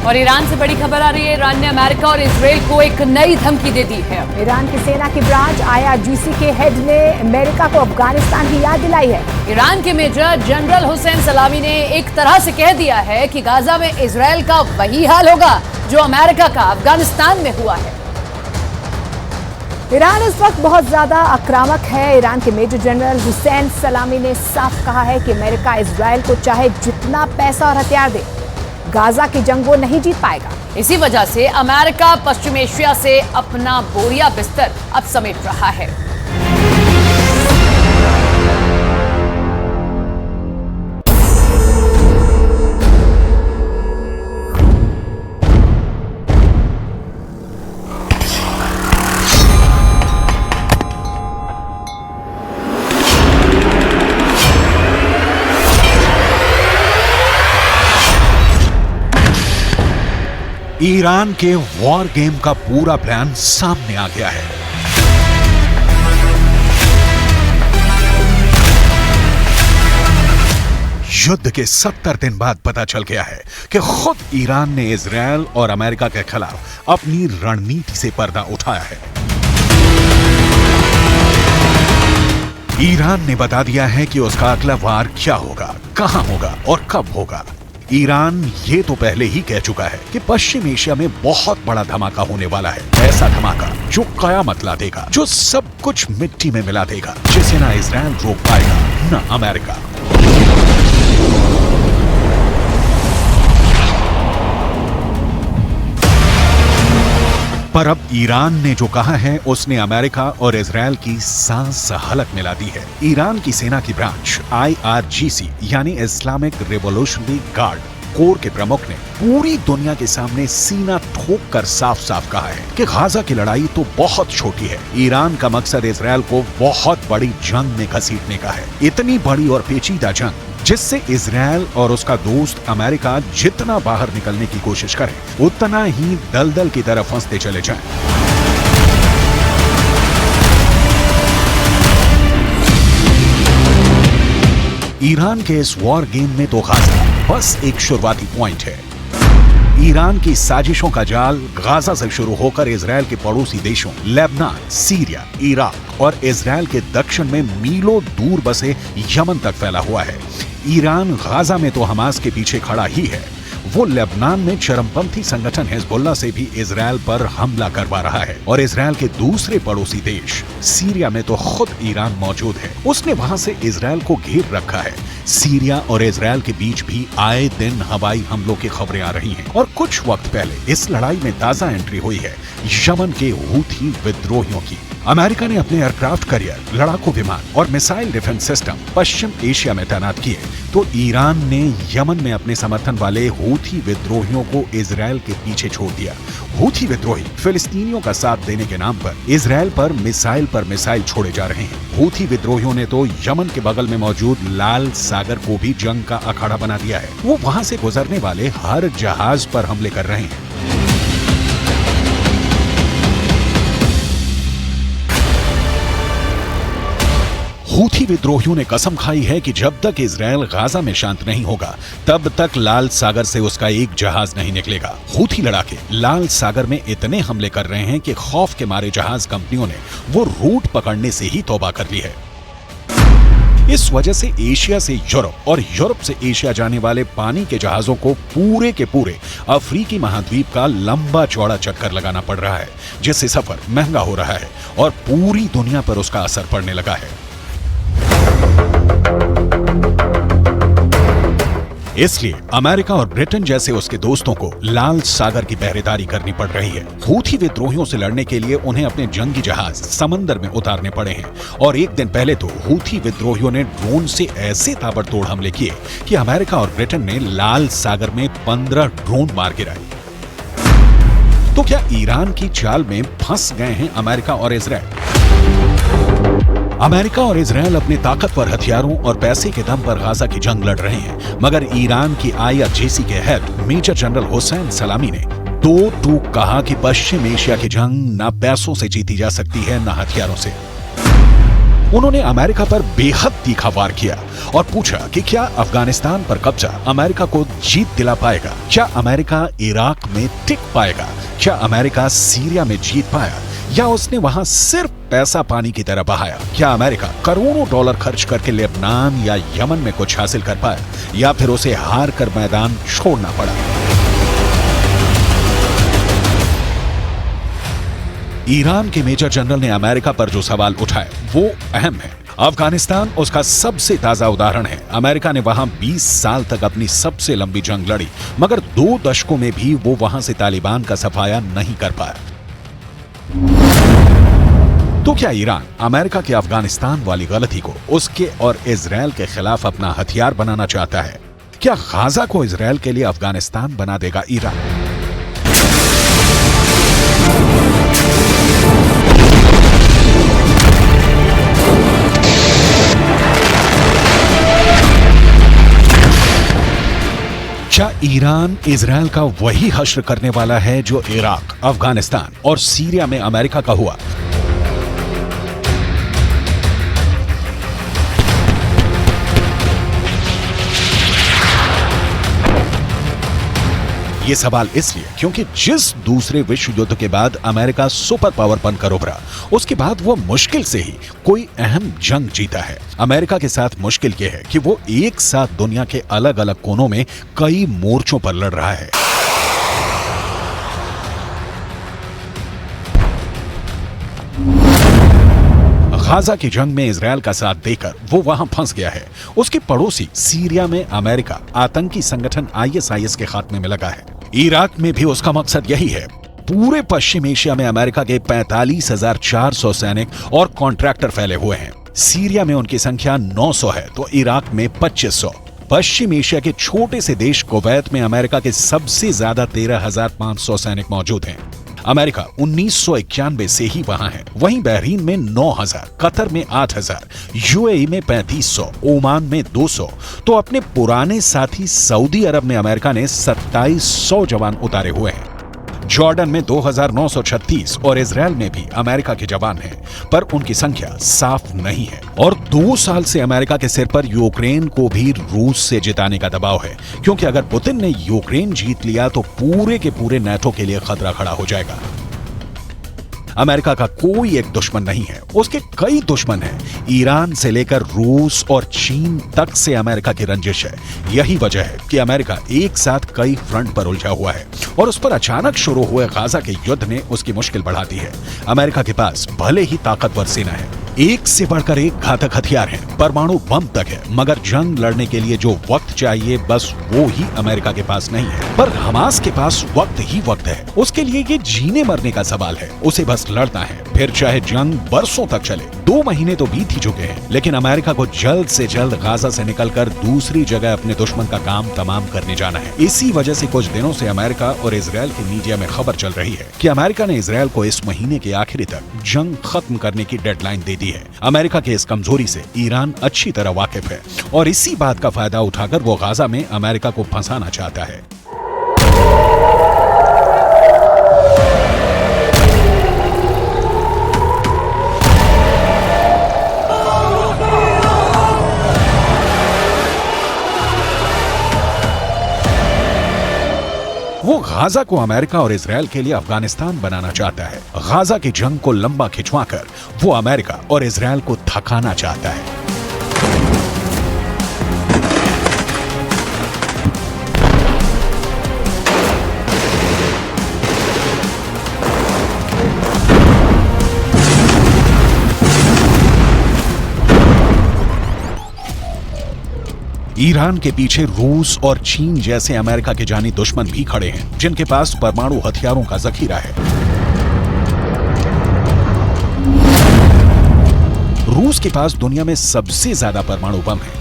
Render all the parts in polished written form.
और ईरान से बड़ी खबर आ रही है। ईरान ने अमेरिका और इजराइल को एक नई धमकी दे दी है। ईरान की सेना की ब्रांच IRGC के हेड ने अमेरिका को अफगानिस्तान की याद दिलाई है। ईरान के मेजर जनरल हुसैन सलामी ने एक तरह से कह दिया है कि गाजा में इजराइल का वही हाल होगा जो अमेरिका का अफगानिस्तान में हुआ है। ईरान इस वक्त बहुत ज्यादा आक्रामक है। ईरान के मेजर जनरल हुसैन सलामी ने साफ कहा है कि अमेरिका इजराइल को चाहे जितना पैसा और हथियार दे, गाजा की जंग वो नहीं जीत पाएगा। इसी वजह से अमेरिका पश्चिम एशिया से अपना बोरिया बिस्तर अब समेट रहा है। ईरान के वॉर गेम का पूरा प्लान सामने आ गया है। युद्ध के 70 दिन बाद पता चल गया है कि खुद ईरान ने इजराइल और अमेरिका के खिलाफ अपनी रणनीति से पर्दा उठाया है। ईरान ने बता दिया है कि उसका अगला वार क्या होगा, कहां होगा और कब होगा। ईरान ये तो पहले ही कह चुका है कि पश्चिम एशिया में बहुत बड़ा धमाका होने वाला है। ऐसा धमाका जो कयामत ला देगा, जो सब कुछ मिट्टी में मिला देगा, जिसे ना इजराइल रोक पाएगा ना अमेरिका। पर अब ईरान ने जो कहा है उसने अमेरिका और इजराइल की सांस हलक मिला दी है। ईरान की सेना की ब्रांच IRGC यानी इस्लामिक रिवॉल्यूशनरी गार्ड कोर के प्रमुख ने पूरी दुनिया के सामने सीना ठोक कर साफ साफ कहा है कि गाजा की लड़ाई तो बहुत छोटी है। ईरान का मकसद इजराइल को बहुत बड़ी जंग में घसीटने का है। इतनी बड़ी और पेचीदा जंग जिससे इजराइल और उसका दोस्त अमेरिका जितना बाहर निकलने की कोशिश करें, उतना ही दलदल की तरफ फंसते चले जाएं। ईरान के इस वॉर गेम में तो गाजा बस एक शुरुआती पॉइंट है। ईरान की साजिशों का जाल गाजा से शुरू होकर इजराइल के पड़ोसी देशों लेबनान, सीरिया, इराक और इजराइल के दक्षिण में मीलों दूर बसे यमन तक फैला हुआ है। ईरान गाजा में तो हमास के पीछे खड़ा ही है, वो लेबनान में चरमपंथी संगठन हिजबुल्लाह से भी इजराइल पर हमला करवा रहा है। और इजराइल के दूसरे पड़ोसी देश सीरिया में तो खुद ईरान मौजूद है। उसने वहां से इजराइल को घेर रखा है। सीरिया और इजराइल के बीच भी आए दिन हवाई हमलों की खबरें आ रही हैं। और कुछ वक्त पहले इस लड़ाई में ताजा एंट्री हुई है यमन के हूथी विद्रोहियों की। अमेरिका ने अपने एयरक्राफ्ट कैरियर, लड़ाकू विमान और मिसाइल डिफेंस सिस्टम पश्चिम एशिया में तैनात किए, तो ईरान ने यमन में अपने समर्थन वाले हूथी विद्रोहियों को इजराइल के पीछे छोड़ दिया। हूथी विद्रोही फिलिस्तीनियों का साथ देने के नाम पर इजराइल पर मिसाइल छोड़े जा रहे हैं। हूथी विद्रोहियों ने तो यमन के बगल में मौजूद लाल सागर को भी जंग का अखाड़ा बना दिया है। वो वहां से गुजरने वाले हर जहाज पर हमले कर रहे हैं। हूथी विद्रोहियों ने कसम खाई है कि जब तक इजराइल गाजा में शांत नहीं होगा, तब तक लाल सागर से उसका एक जहाज नहीं निकलेगा। हूथी लड़ाके लाल सागर में इतने हमले कर रहे हैं कि खौफ के मारे जहाज कंपनियों ने वो रूट पकड़ने से ही तौबा कर ली है। इस वजह से एशिया से यूरोप और यूरोप से एशिया जाने वाले पानी के जहाजों को पूरे के पूरे अफ्रीकी महाद्वीप का लंबा चौड़ा चक्कर लगाना पड़ रहा है, जिससे सफर महंगा हो रहा है और पूरी दुनिया पर उसका असर पड़ने लगा है। इसलिए अमेरिका और ब्रिटेन जैसे उसके दोस्तों को लाल सागर की पहरेदारी करनी पड़ रही है। हूथी विद्रोहियों से लड़ने के लिए उन्हें अपने जंगी जहाज समंदर में उतारने पड़े हैं। और एक दिन पहले तो हूथी विद्रोहियों ने ड्रोन से ऐसे ताबड़तोड़ हमले किए कि अमेरिका और ब्रिटेन ने लाल सागर में 15 ड्रोन मार गिराए। तो क्या ईरान की चाल में फंस गए हैं अमेरिका और इजराइल? अमेरिका और इजराइल अपने ताकतवर हथियारों और पैसे के दम पर गाजा की जंग लड़ रहे हैं, मगर ईरान की IRGC के हेड मेजर जनरल हुसैन सलामी ने दो टूक कहा कि पश्चिम एशिया की जंग न पैसों से जीती जा सकती है न हथियारों से। उन्होंने अमेरिका पर बेहद तीखा वार किया और पूछा कि क्या अफगानिस्तान पर कब्जा अमेरिका को जीत दिला पाएगा, क्या अमेरिका इराक में टिक पाएगा, क्या अमेरिका सीरिया में जीत पाया, या उसने वहां सिर्फ पैसा पानी की तरह बहाया। क्या अमेरिका करोड़ों डॉलर खर्च करके लेबनान या यमन में कुछ हासिल कर पाया, या फिर उसे हार कर मैदान छोड़ना पड़ा। ईरान के मेजर जनरल ने अमेरिका पर जो सवाल उठाए वो अहम है। अफगानिस्तान उसका सबसे ताजा उदाहरण है। अमेरिका ने वहां 20 साल तक अपनी सबसे लंबी जंग लड़ी, मगर 2 दशकों में भी वो वहां से तालिबान का सफाया नहीं कर पाया। तो क्या ईरान अमेरिका के अफगानिस्तान वाली गलती को उसके और इजरायल के खिलाफ अपना हथियार बनाना चाहता है? क्या गाजा को इजरायल के लिए अफगानिस्तान बना देगा ईरान? क्या ईरान इजरायल का वही हश्र करने वाला है जो इराक, अफगानिस्तान और सीरिया में अमेरिका का हुआ? ये सवाल इसलिए क्योंकि जिस दूसरे विश्व युद्ध के बाद अमेरिका सुपर पावर बनकर उभरा, उसके बाद वो मुश्किल से ही कोई अहम जंग जीता है। अमेरिका के साथ मुश्किल ये है कि वो एक साथ दुनिया के अलग अलग कोनों में कई मोर्चों पर लड़ रहा है। गाजा की जंग में इजरायल का साथ देकर वो वहां फंस गया है। उसके पड़ोसी सीरिया में अमेरिका आतंकी संगठन ISIS के खात्मे में लगा है। इराक में भी उसका मकसद यही है। पूरे पश्चिम एशिया में अमेरिका के 45,400 सैनिक और कॉन्ट्रैक्टर फैले हुए हैं। सीरिया में उनकी संख्या 900 है तो इराक में 2500। पश्चिम एशिया के छोटे से देश कुवैत में अमेरिका के सबसे ज्यादा 13,500 सैनिक मौजूद हैं। अमेरिका 1991 से ही वहां है। वहीं बहरीन में 9,000, कतर में 8,000, UAE में 3,500, ओमान में 200, तो अपने पुराने साथी सऊदी अरब में अमेरिका ने 2,700 जवान उतारे हुए हैं। जॉर्डन में 2,936 और इजरायल में भी अमेरिका के जवान हैं, पर उनकी संख्या साफ नहीं है। और 2 साल से अमेरिका के सिर पर यूक्रेन को भी रूस से जिताने का दबाव है, क्योंकि अगर पुतिन ने यूक्रेन जीत लिया तो पूरे के पूरे नाटो के लिए खतरा खड़ा हो जाएगा। अमेरिका का कोई एक दुश्मन नहीं है, उसके कई दुश्मन हैं। ईरान से लेकर रूस और चीन तक से अमेरिका की रंजिश है। यही वजह है कि अमेरिका एक साथ कई फ्रंट पर उलझा हुआ है और उस पर अचानक शुरू हुए गाजा के युद्ध ने उसकी मुश्किल बढ़ा दी है। अमेरिका के पास भले ही ताकतवर सेना है, एक से बढ़कर एक घातक हथियार है, परमाणु बम तक है, मगर जंग लड़ने के लिए जो वक्त चाहिए बस वो ही अमेरिका के पास नहीं है। पर हमास के पास वक्त ही वक्त है। उसके लिए ये जीने मरने का सवाल है। उसे बस लड़ना है, फिर चाहे जंग बरसों तक चले। 2 महीने तो बीत ही चुके हैं, लेकिन अमेरिका को जल्द से जल्द गाजा से निकलकर दूसरी जगह अपने दुश्मन का काम तमाम करने जाना है। इसी वजह से कुछ दिनों से अमेरिका और इजरायल की मीडिया में खबर चल रही है कि अमेरिका ने इजरायल को इस महीने के आखिरी तक जंग खत्म करने की डेडलाइन दे दी है। अमेरिका के इस कमजोरी से ईरान अच्छी तरह वाकिफ है और इसी बात का फायदा उठाकर वो गाजा में अमेरिका को फंसाना चाहता है। वो गाजा को अमेरिका और इजरायल के लिए अफगानिस्तान बनाना चाहता है। गाजा की जंग को लंबा खिंचवाकर वो अमेरिका और इजरायल को थकाना चाहता है। ईरान के पीछे रूस और चीन जैसे अमेरिका के जानी दुश्मन भी खड़े हैं, जिनके पास परमाणु हथियारों का जखीरा है। रूस के पास दुनिया में सबसे ज्यादा परमाणु बम है।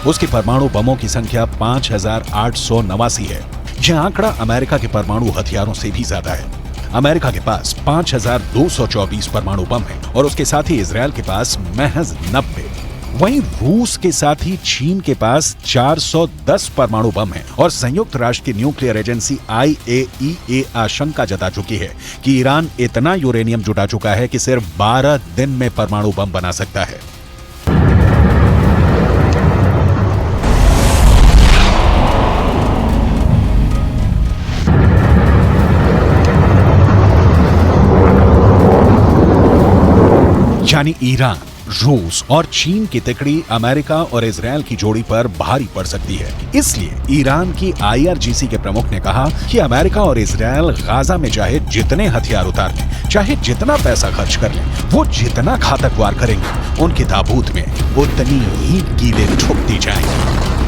उसके परमाणु बमों की संख्या 5,889 है। यह आंकड़ा अमेरिका के परमाणु हथियारों से भी ज्यादा है। अमेरिका के पास 5,224 परमाणु बम है और उसके साथ ही इजरायल के पास महज 90। वहीं रूस के साथ ही चीन के पास 410 परमाणु बम हैं और संयुक्त राष्ट्र की न्यूक्लियर एजेंसी IAEA आशंका जता चुकी है कि ईरान इतना यूरेनियम जुटा चुका है कि सिर्फ 12 दिन में परमाणु बम बना सकता है। यानी ईरान, रूस और चीन की तिकड़ी अमेरिका और इजरायल की जोड़ी पर भारी पड़ सकती है। इसलिए ईरान की IRGC के प्रमुख ने कहा कि अमेरिका और इजरायल गाजा में चाहे जितने हथियार उतार लें, चाहे जितना पैसा खर्च कर लें, वो जितना घातक वार करेंगे, उनके ताबूत में उतनी ही कीलें ठुक दी जाएंगी।